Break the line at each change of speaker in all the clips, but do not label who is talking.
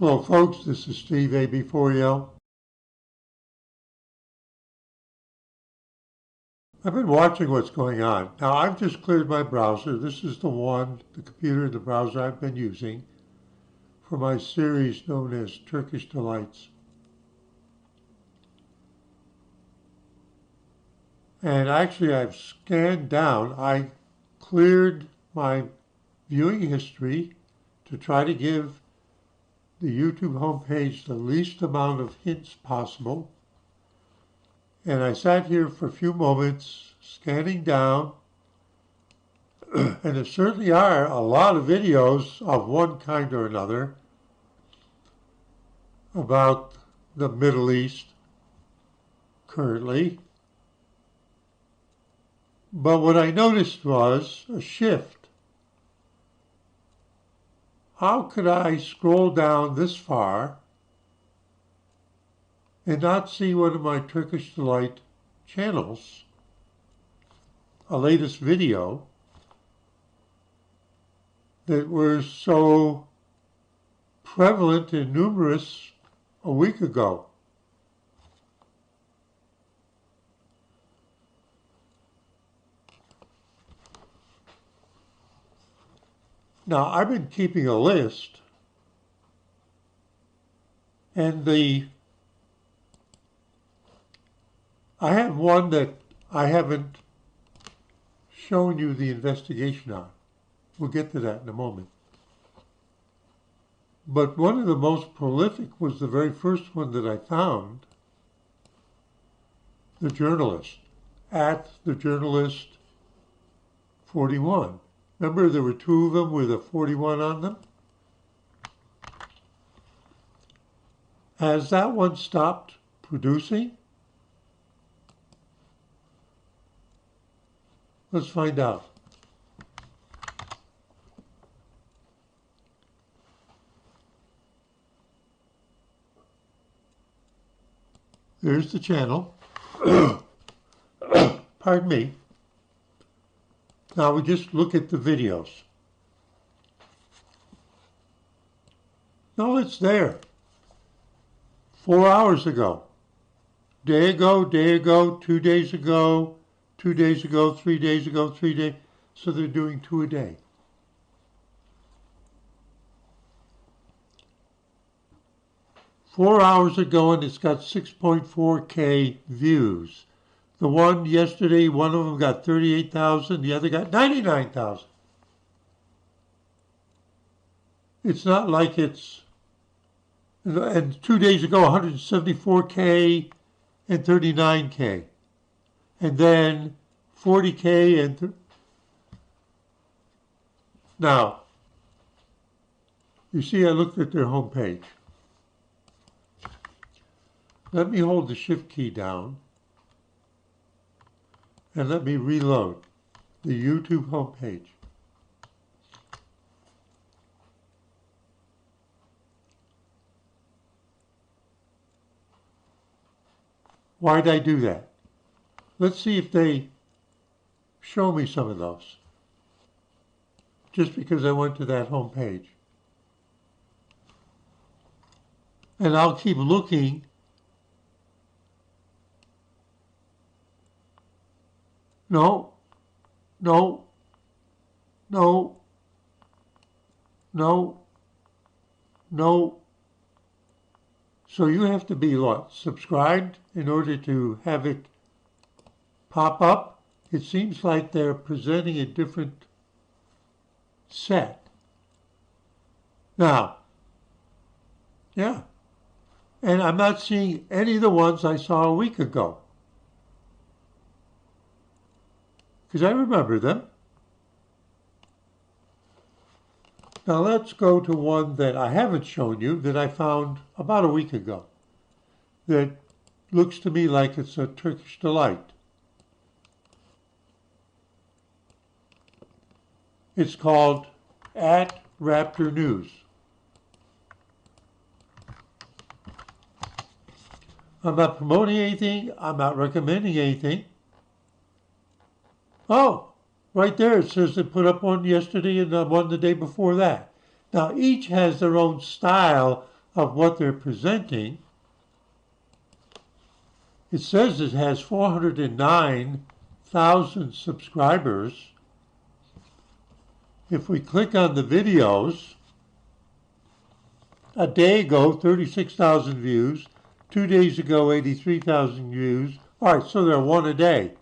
Hello folks, this is Steve AB4EL. I've been watching what's going on. Now I've just cleared my browser. This is the computer, the browser I've been using for my series known as Turkish Delights. And actually I've scanned down. I cleared my viewing history to try to give the YouTube homepage the least amount of hints possible. And I sat here for a few moments scanning down, and there certainly are a lot of videos of one kind or another about the Middle East currently. But what I noticed was a shift. How could I scroll down this far and not see one of my Turkish Delight channels, a latest video, that were so prevalent and numerous a week ago? Now, I've been keeping a list, and I have one that I haven't shown you the investigation on. We'll get to that in a moment. But one of the most prolific was the very first one that I found, the journalist, at the journalist 41. Remember, there were two of them with a 41 on them? Has that one stopped producing? Let's find out. There's the channel. Pardon me. Now we just look at the videos. No, it's there. 4 hours ago. Day ago, 2 days ago, 2 days ago, 3 days ago, 3 days. So they're doing 2 a day. Four hours ago, and it's got 6.4K views. The one yesterday, one of them got 38,000, the other got 99,000. It's not like it's, and 2 days ago, 174K and 39K. And then 40K and, now, you see I looked at their homepage. Let me hold the shift key down and let me reload the YouTube homepage. Why'd I do that? Let's see if they show me some of those. Just because I went to that homepage. And I'll keep looking. No, no, no, no, no. So you have to be what? Subscribed in order to have it pop up? It seems like they're presenting a different set. Now, yeah. And I'm not seeing any of the ones I saw a week ago. Because I remember them. Now let's go to one that I haven't shown you that I found about a week ago that looks to me like it's a Turkish Delight. It's called at Raptor News. I'm not promoting anything. I'm not recommending anything. Oh, right there it says they put up one yesterday and one the day before that. Now each has their own style of what they're presenting. It says it has 409,000 subscribers. If we click on the videos, a day ago, 36,000 views. 2 days ago, 83,000 views. All right, so they're one a day.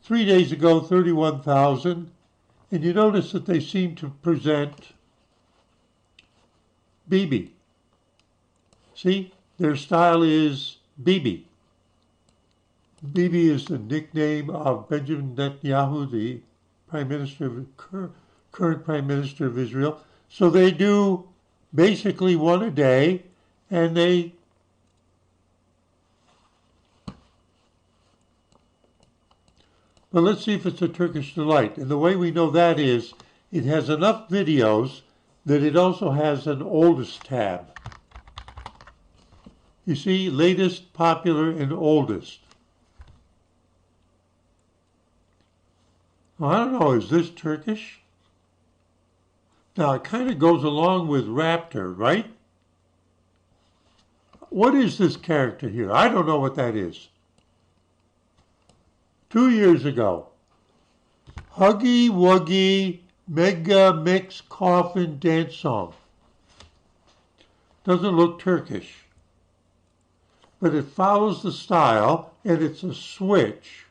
3 days ago, 31,000. And you notice that they seem to present BB. See, their style is BB. BB is the nickname of Benjamin Netanyahu, the current Prime Minister of Israel. So they do basically one a day, and but let's see if it's a Turkish Delight. And the way we know that is it has enough videos that it also has an oldest tab. You see, latest, popular, and oldest. Well, I don't know, is this Turkish? Now, it kind of goes along with Raptor, right? What is this character here? I don't know what that is. 2 years ago, Hhuggy Wwuggy Mega Mix Coffin Dance Song. Doesn't look Turkish, but it follows the style, and it's a switch.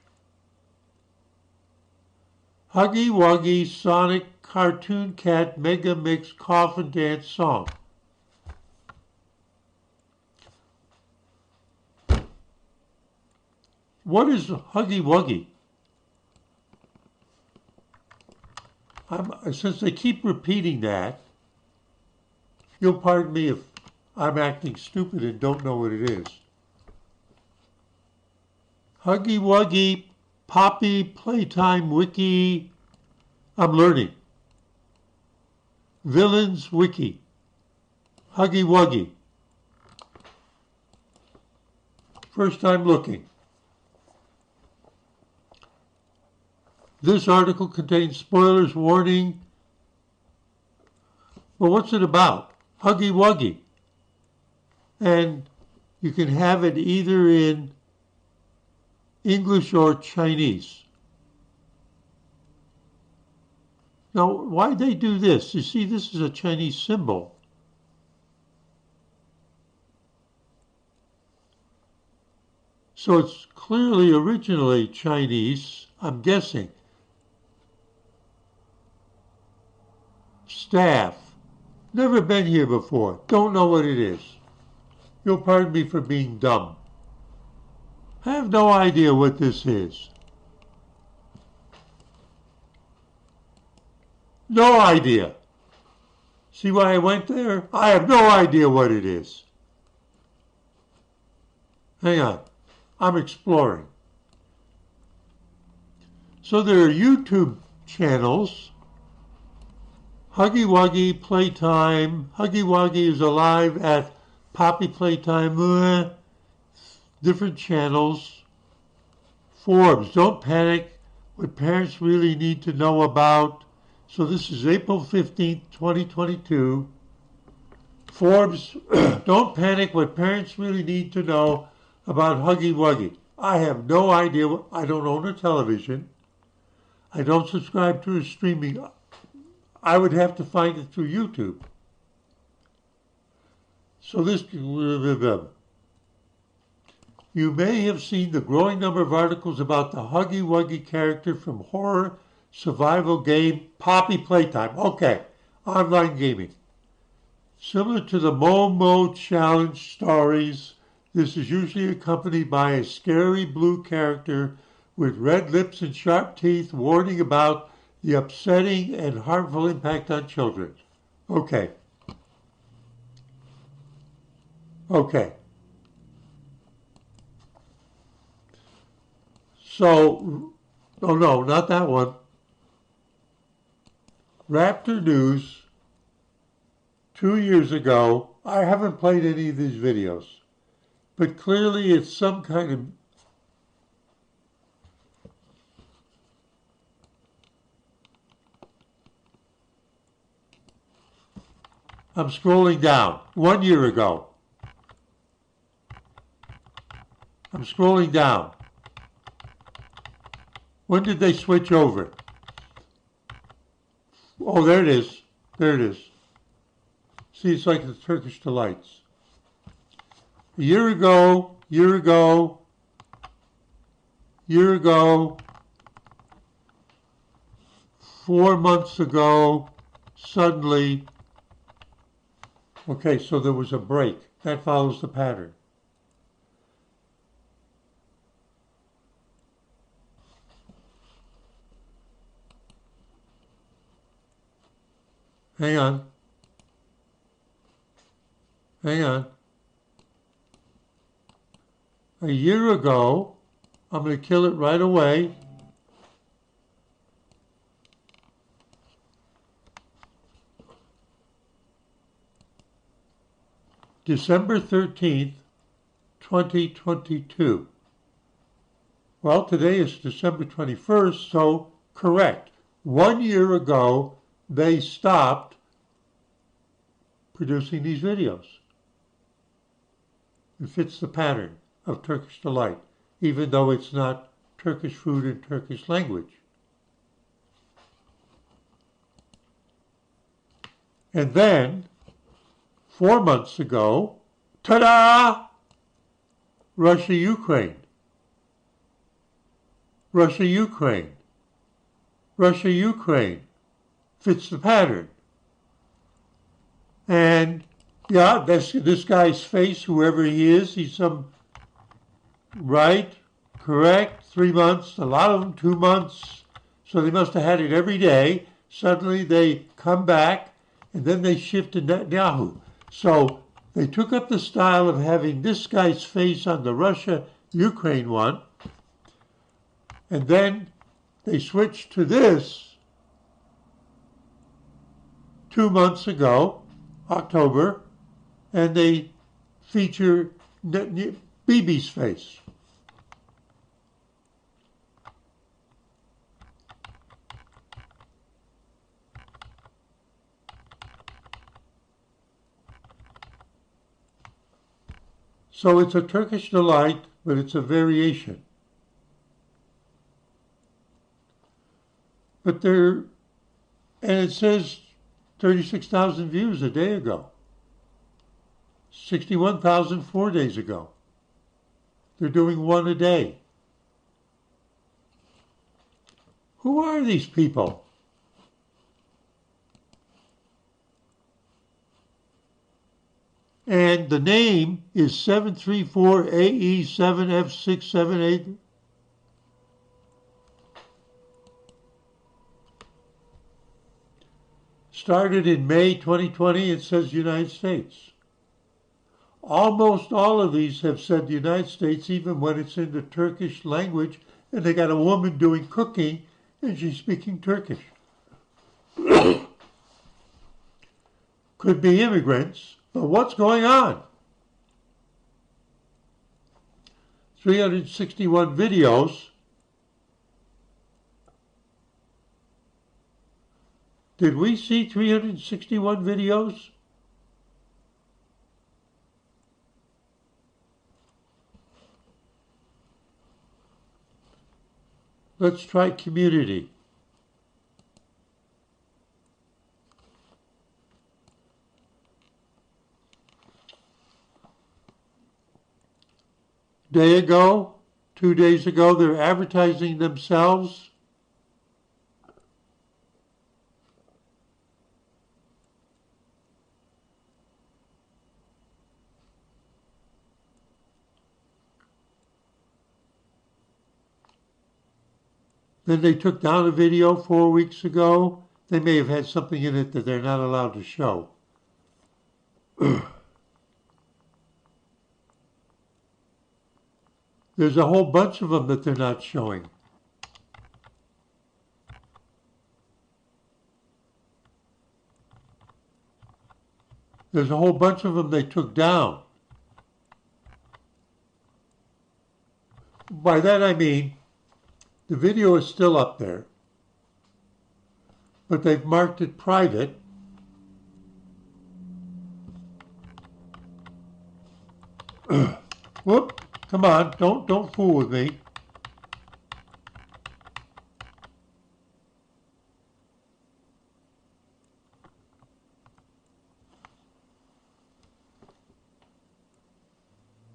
Hhuggy Wwuggy Sonic Cartoon Cat Mega Mix Coffin Dance Song. What is Hhuggy Wwuggy? Since they keep repeating that, you'll pardon me if I'm acting stupid and don't know what it is. Hhuggy Wwuggy Poppy Playtime Wiki. I'm learning. Villains Wiki. Hhuggy Wwuggy. First time looking. This article contains spoilers, warning. Well, what's it about? Hhuggy Wwuggy. And you can have it either in English or Chinese. Now, why'd they do this? You see, this is a Chinese symbol. So it's clearly originally Chinese, I'm guessing. Staff. Never been here before. Don't know what it is. You'll pardon me for being dumb. I have no idea what this is. No idea. See why I went there? I have no idea what it is. Hang on. I'm exploring. So there are YouTube channels. Hhuggy Wwuggy Playtime. Hhuggy Wwuggy is alive at Poppy Playtime. Different channels. Forbes. Don't panic. What parents really need to know about. So this is April 15th, 2022. Forbes. Don't panic. What parents really need to know about Hhuggy Wwuggy. I have no idea. I don't own a television. I don't subscribe to a streaming. I would have to find it through YouTube. So this, you may have seen the growing number of articles about the Hhuggy Wwuggy character from horror survival game Poppy Playtime. Okay, online gaming. Similar to the Momo Challenge stories, this is usually accompanied by a scary blue character with red lips and sharp teeth warning about the upsetting and harmful impact on children. Okay. Okay. So, oh no, not that one. Raptor News, 2 years ago. I haven't played any of these videos, but clearly it's some kind of I'm scrolling down. 1 year ago. I'm scrolling down. When did they switch over? Oh, there it is. There it is. See, it's like the Turkish Delights. A year ago, 4 months ago, suddenly, okay, so there was a break. That follows the pattern. Hang on. Hang on. A year ago, I'm going to kill it right away. December 13th, 2022. Well, today is December 21st, so correct. 1 year ago, they stopped producing these videos. It fits the pattern of Turkish Delight, even though it's not Turkish food in Turkish language. And then, 4 months ago, ta-da! Russia, Ukraine. Russia, Ukraine. Russia, Ukraine. Fits the pattern. And yeah, this guy's face, whoever he is, he's some, right, correct, 3 months, a lot of them 2 months. So they must have had it every day. Suddenly they come back, and then they shift to Netanyahu. So they took up the style of having this guy's face on the Russia-Ukraine one, and then they switched to this 2 months ago, October, and they feature Bibi's face. So it's a Turkish Delight, but it's a variation. But and it says 36,000 views a day ago. 61,000 4 days ago. They're doing one a day. Who are these people? And the name is 734AE7F678. Started in May 2020, it says United States. Almost all of these have said the United States, even when it's in the Turkish language, and they got a woman doing cooking, and she's speaking Turkish. Could be immigrants, but what's going on? 361 videos. Did we see 361 videos? Let's try community. Day ago, 2 days ago, they're advertising themselves. Then they took down a video 4 weeks ago. They may have had something in it that they're not allowed to show. There's a whole bunch of them that they're not showing. There's a whole bunch of them they took down. By that I mean, the video is still up there, but they've marked it private, Whoop! Come on, don't fool with me.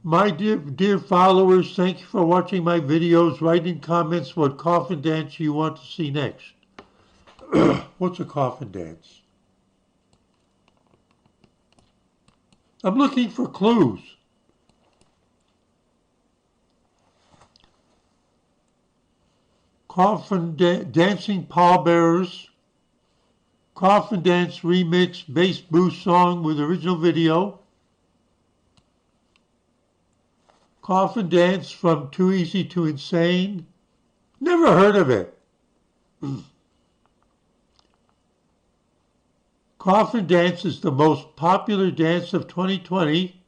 My dear followers, thank you for watching my videos. Write in comments what coffin dance you want to see next. What's a coffin dance? I'm looking for clues. Coffin dancing pallbearers. Coffin dance remix bass boost song with original video. Coffin dance from Too Easy to Insane. Never heard of it. Coffin dance is the most popular dance of 2020.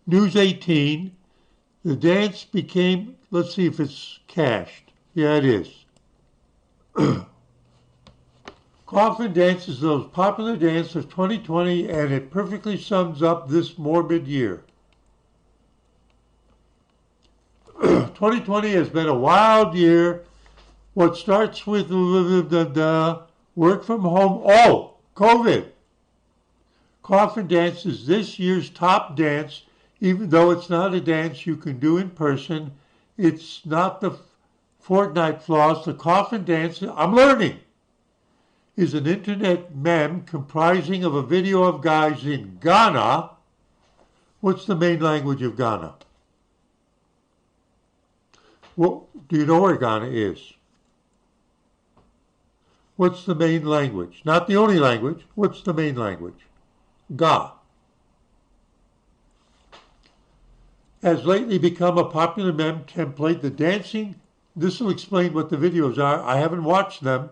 News 18. The dance became, let's see if it's cached. Yeah, it is. Coffin dance is the most popular dance of 2020, and it perfectly sums up this morbid year. 2020 has been a wild year. What starts with work from home. Oh, COVID. Coffin dance is this year's top dance, even though it's not a dance you can do in person. It's not the Fortnite floss. The coffin dance, I'm learning, is an internet meme comprising of a video of guys in Ghana. What's the main language of Ghana? Well, do you know where Ghana is? What's the main language? Not the only language. What's the main language? Ga. Has lately become a popular meme template. The dancing, this will explain what the videos are. I haven't watched them.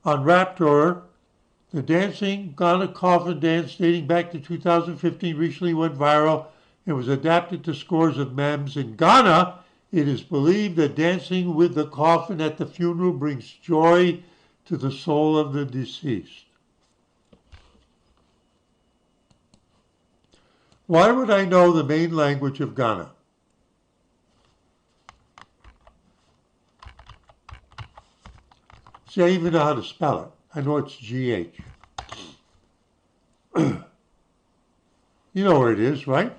On Raptor, the dancing Ghana coffin dance dating back to 2015 recently went viral and was adapted to scores of memes. In Ghana, it is believed that dancing with the coffin at the funeral brings joy to the soul of the deceased. Why would I know the main language of Ghana? See, I even know how to spell it. I know it's GH. You know where it is, right?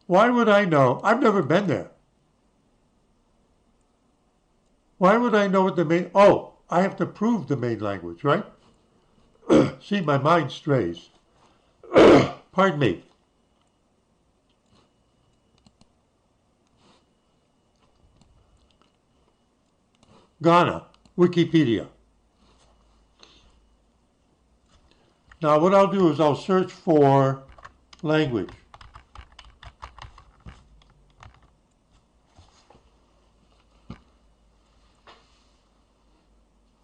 Why would I know? I've never been there. Why would I know what the main... Oh, I have to prove the main language, right? See, my mind strays. Pardon me. Ghana, Wikipedia. Now what I'll do is I'll search for language.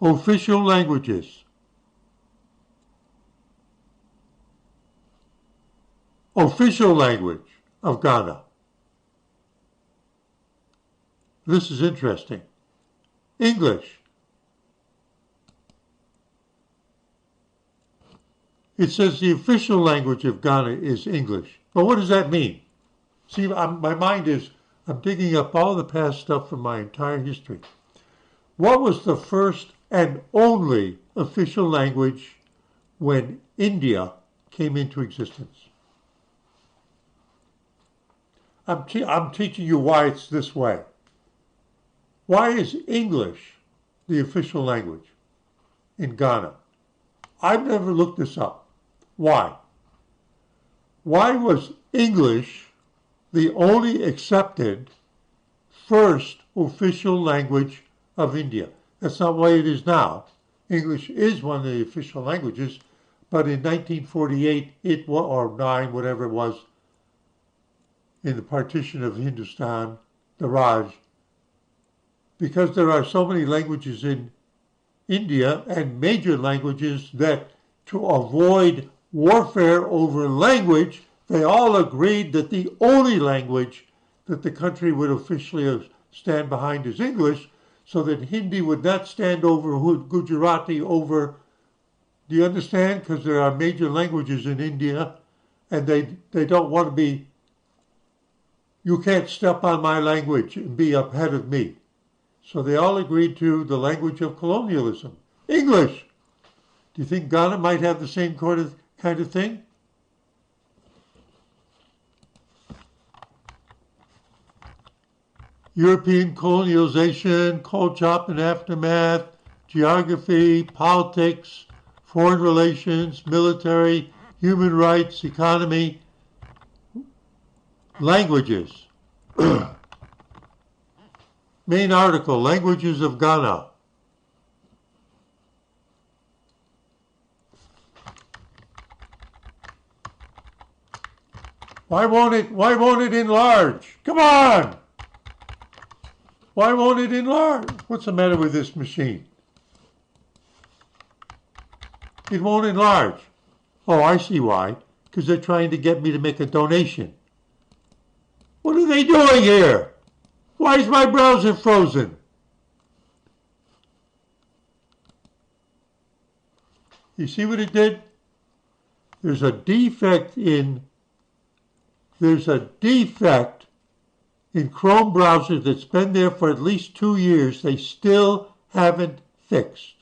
Official languages. Official language of Ghana. This is interesting. English. It says the official language of Ghana is English. But what does that mean? See, my mind is, I'm digging up all the past stuff from my entire history. What was the first and only official language when India came into existence? I'm teaching you why it's this way. Why is English the official language in Ghana? I've never looked this up. Why? Why was English the only accepted first official language of India? That's not the way it is now. English is one of the official languages, but in 1948, it was, or 9, whatever it was, in the partition of Hindustan, the Raj, because there are so many languages in India and major languages that to avoid warfare over language, they all agreed that the only language that the country would officially stand behind is English, so that Hindi would not stand over Gujarati over Do you understand? Because there are major languages in India, and they don't want to be, you can't step on my language and be ahead of me. So they all agreed to the language of colonialism, English. Do you think Ghana might have the same kind of thing? European colonialization, cold chop and aftermath, geography, politics, foreign relations, military, human rights, economy, languages. Main article, Languages of Ghana. Why won't it enlarge? Come on! Why won't it enlarge? What's the matter with this machine? It won't enlarge. Oh, I see why. Because they're trying to get me to make a donation. What are they doing here? Why is my browser frozen? You see what it did? There's a defect in Chrome browser that's been there for at least 2 years. They still haven't fixed.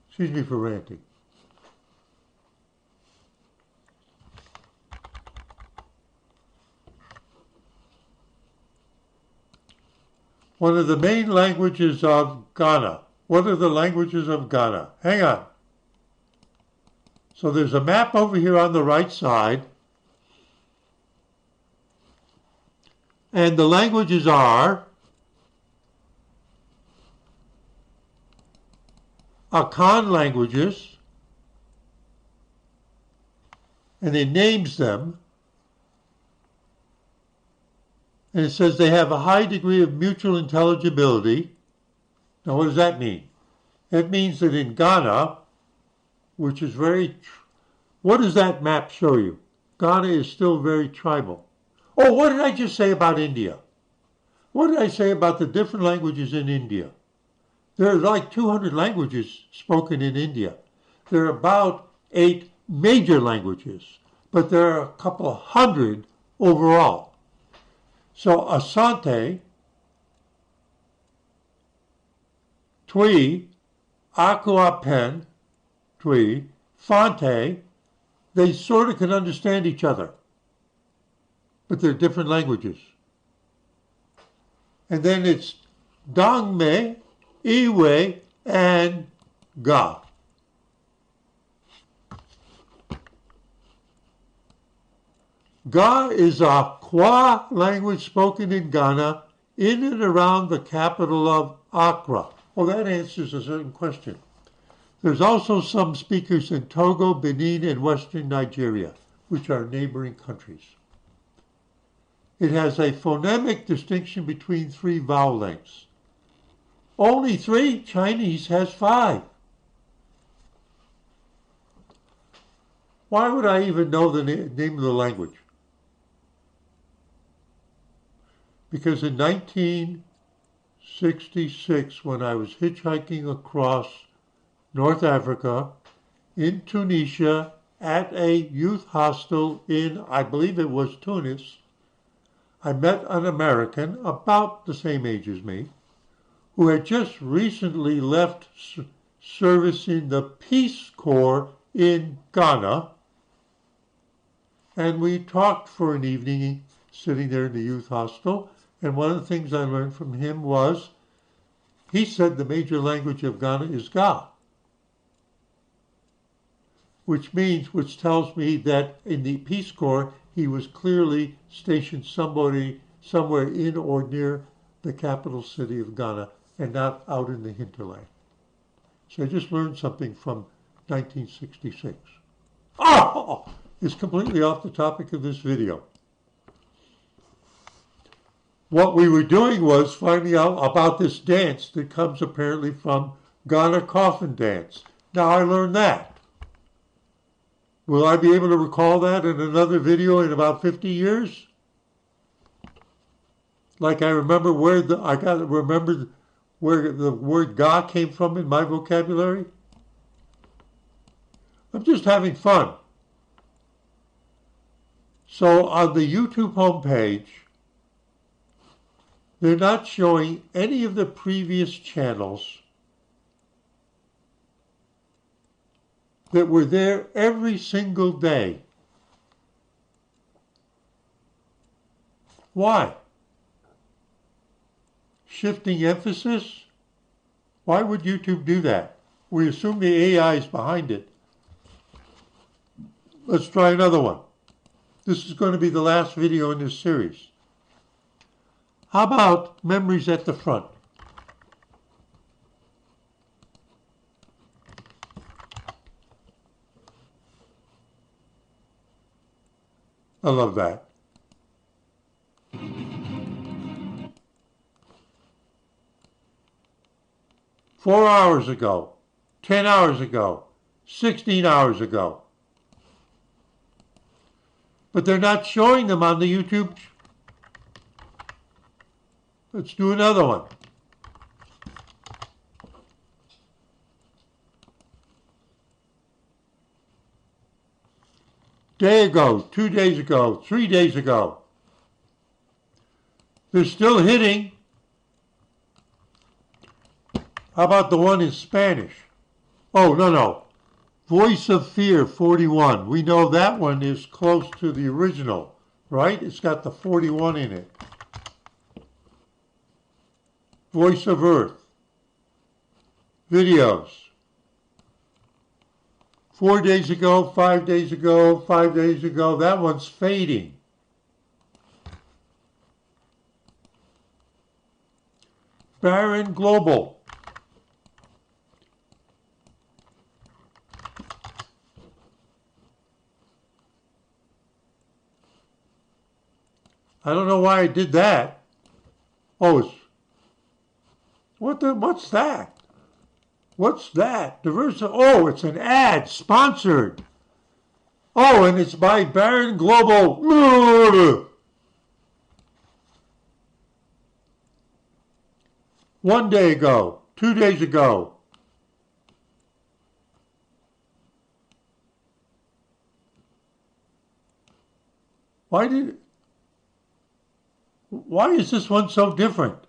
Excuse me for ranting. One of the main languages of Ghana. What are the languages of Ghana? Hang on. So there's a map over here on the right side. And the languages are Akan languages, and it names them. And it says they have a high degree of mutual intelligibility. Now, what does that mean? It means that in Ghana, which is what does that map show you? Ghana is still very tribal. Oh, what did I just say about India? What did I say about the different languages in India? There are like 200 languages spoken in India. There are about 8 major languages, but there are a couple hundred overall. So Asante, Twi, Akuapen, Twi, Fante, they sort of can understand each other, but they're different languages. And then it's Dangme, Iwe, and Ga. Ga is a Kwa language spoken in Ghana in and around the capital of Accra. Well, that answers a certain question. There's also some speakers in Togo, Benin, and western Nigeria, which are neighboring countries. It has a phonemic distinction between 3 vowel lengths. Only 3? Chinese has 5. Why would I even know the name of the language? Because in 1966, when I was hitchhiking across North Africa, in Tunisia, at a youth hostel in, I believe it was Tunis, I met an American about the same age as me, who had just recently left service in the Peace Corps in Ghana, and we talked for an evening sitting there in the youth hostel, and one of the things I learned from him was, he said the major language of Ghana is Ga, which tells me that in the Peace Corps, he was clearly stationed somewhere in or near the capital city of Ghana and not out in the hinterland. So I just learned something from 1966. Oh! It's completely off the topic of this video. What we were doing was finding out about this dance that comes apparently from Ghana coffin dance. Now I learned that. Will I be able to recall that in another video in about 50 years? Like I remember where the word "ga" came from in my vocabulary? I'm just having fun. So on the YouTube homepage, they're not showing any of the previous channels that were there every single day. Why? Shifting emphasis? Why would YouTube do that? We assume the AI is behind it. Let's try another one. This is going to be the last video in this series. How about memories at the front? I love that. "4 hours ago, 10 hours ago, 16 hours ago." But they're not showing them on the YouTube. Let's do another one. Day ago, 2 days ago, 3 days ago. They're still hitting. How about the one in Spanish? Oh, no. Voice of Fear 41. We know that one is close to the original, right? It's got the 41 in it. Voice of Earth. Videos. 4 days ago, 5 days ago, 5 days ago. That one's fading. Baron Global. I don't know why I did that. Oh, what's that? What's that? Oh, it's an ad, sponsored. Oh, and it's by Baron Global. 1 day ago, 2 days ago. Why is this one so different?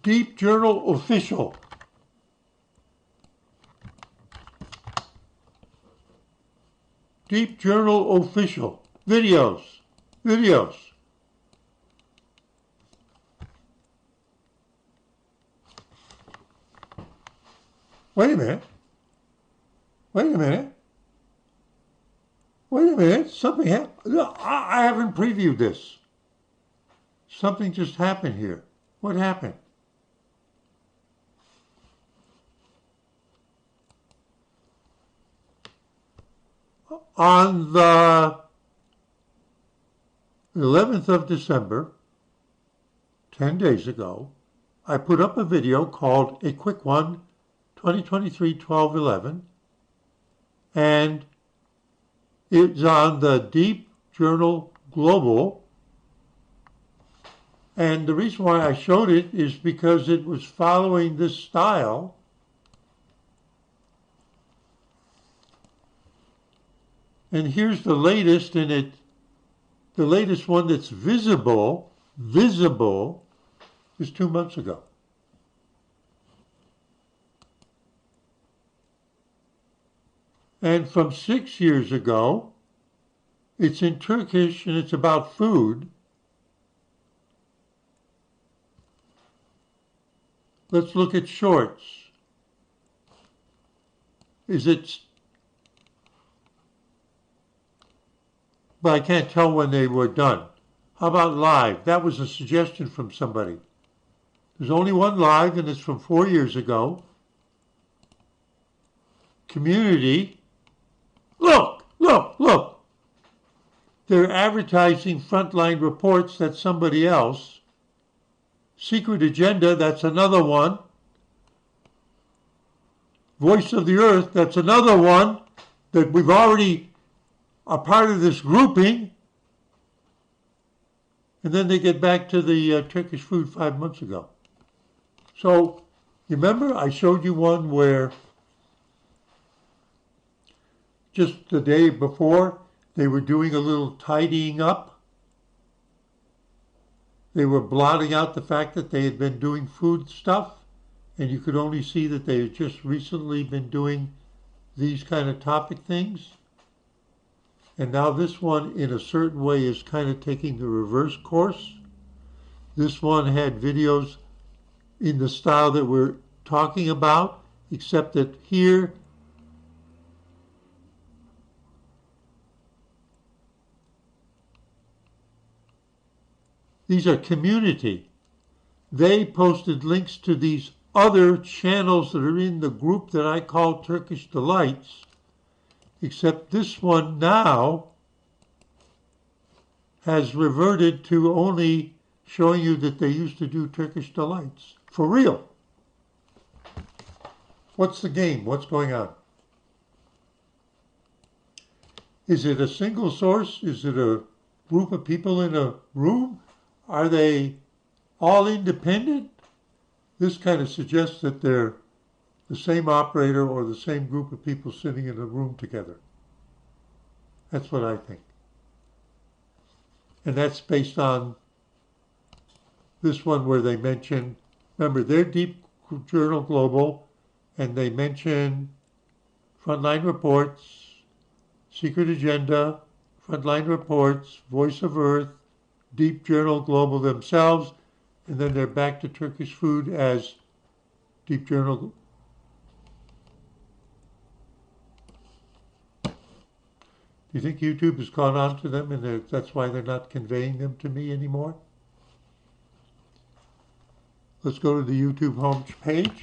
Deep Journal Official. Deep Journal Official. Videos. Videos. Wait a minute. Wait a minute. Wait a minute. Something happened. I haven't previewed this. Something just happened here. What happened? On the 11th of December, 10 days ago, I put up a video called A Quick One, 2023-12-11, and it's on the Deep Journal Global. And the reason why I showed it is because it was following this style. And here's the latest in it. The latest one that's visible, is 2 months ago. And from 6 years ago, it's in Turkish and it's about food. Let's look at shorts. But I can't tell when they were done. How about live? That was a suggestion from somebody. There's only one live, and it's from 4 years ago. Community. Look! They're advertising Frontline Reports, that's somebody else. Secret Agenda, that's another one. Voice of the Earth, that's another one that we've already are part of this grouping. and then they get back to the Turkish food 5 months ago. So, you remember I showed you one where just the day before they were doing a little tidying up. They were blotting out the fact that they had been doing food stuff, and you could only see that they had just recently been doing these kind of topic things. And now this one, in a certain way, is kind of taking the reverse course. This one had videos in the style that we're talking about, except that here these are community. They posted links to these other channels that are in the group that I call Turkish Delights, except this one now has reverted to only showing you that they used to do Turkish Delights. For real. What's the game? What's going on? Is it a single source? Is it a group of people in a room? Are they all independent? This kind of suggests that they're the same operator or the same group of people sitting in a room together. That's what I think. And that's based on this one where they mention, remember, they're Deep Journal Global, and they mention Frontline Reports, Secret Agenda, Frontline Reports, Voice of Earth, Deep Journal Global themselves, and then they're back to Turkish food as Deep Journal. Do you think YouTube has caught on to them and that's why they're not conveying them to me anymore? Let's go to the YouTube home page.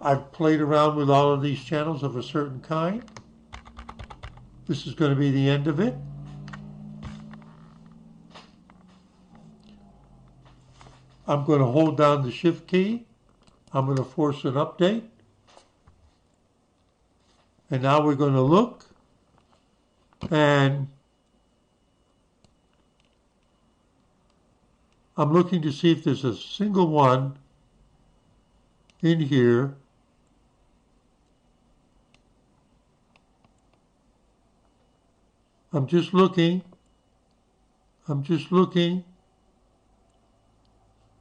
I've played around with all of these channels of a certain kind. This is going to be the end of it. I'm going to hold down the Shift key. I'm going to force an update. And now we're going to look. And I'm looking to see if there's a single one in here I'm just looking.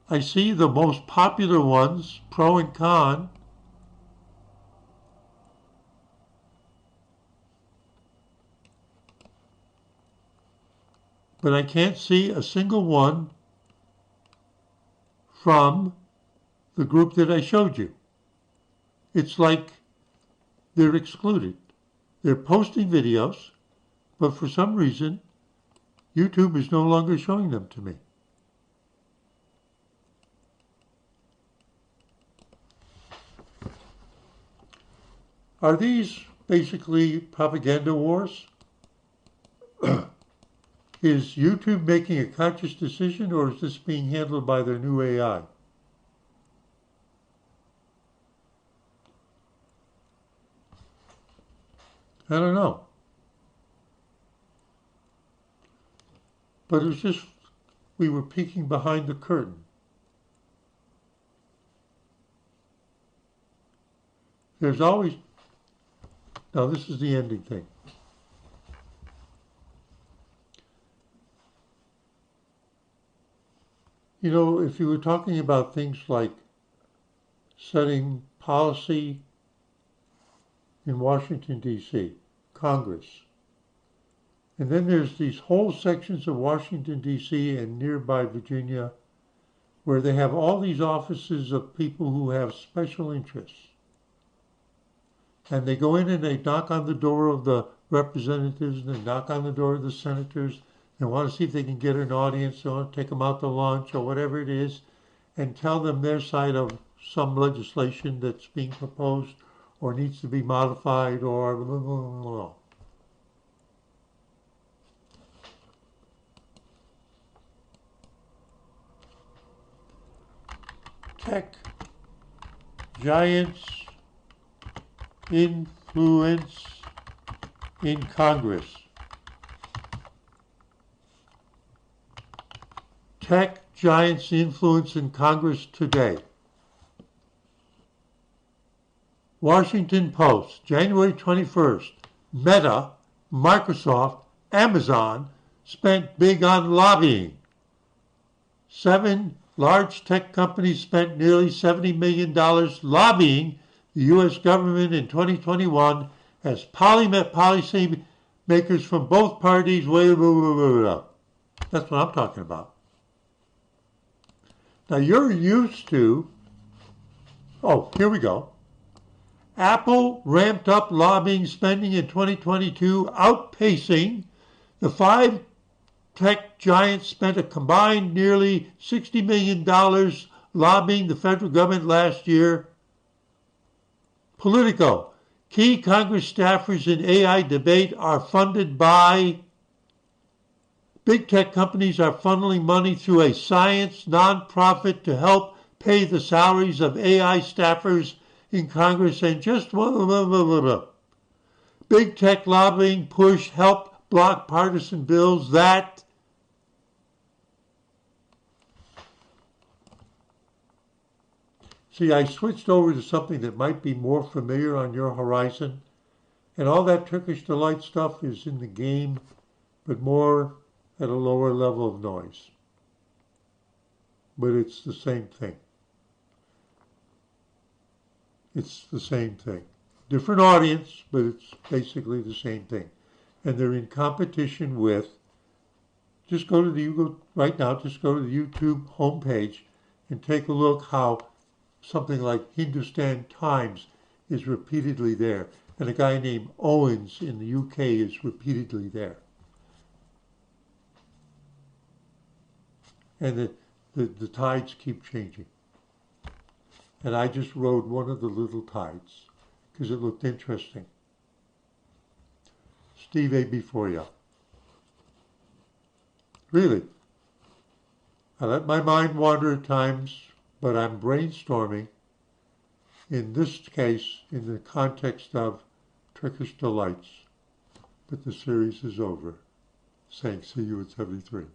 I see the most popular ones, pro and con. But I can't see a single one from the group that I showed you. It's like they're excluded. They're posting videos, but for some reason, YouTube is no longer showing them to me. Are these basically propaganda wars? Is YouTube making a conscious decision, or is this being handled by their new AI? I don't know. But it was just, we were peeking behind the curtain. There's always, now this is the ending thing. You know, if you were talking about things like setting policy in Washington, D.C., Congress, and then there's these whole sections of Washington, D.C. and nearby Virginia where they have all these offices of people who have special interests. And they go in and they knock on the door of the representatives and they knock on the door of the senators. They want to see if they can get an audience. They want to take them out to lunch or whatever it is and tell them their side of some legislation that's being proposed or needs to be modified or blah, blah, blah. Tech giants influence in Congress. tech giants' influence in Congress today. Washington Post, January 21st. Meta, Microsoft, Amazon spent big on lobbying. 7 large tech companies spent nearly $70 million lobbying the U.S. government in 2021 as policy makers from both parties. That's what I'm talking about. Now you're used to, here we go. Apple ramped up lobbying spending in 2022, outpacing the 5 tech giants spent a combined nearly $60 million lobbying the federal government last year. Politico. Key Congress staffers in AI debate are funded by big tech companies are funneling money through a science nonprofit to help pay the salaries of AI staffers in Congress and just big tech lobbying push help block partisan bills that See, I switched over to something that might be more familiar on your horizon, and all that Turkish Delight stuff is in the game, but more at a lower level of noise. But it's the same thing. It's the same thing. Different audience, but it's basically the same thing. And they're in competition with, just go to the YouTube homepage and take a look how something like Hindustan Times is repeatedly there. And a guy named Owens in the UK is repeatedly there. And the tides keep changing. And I just rode one of the little tides because it looked interesting. Steve A. before you. Really. I let my mind wander at times, but I'm brainstorming, in this case, in the context of Turkish Delights. But the series is over. Saying see you at 73.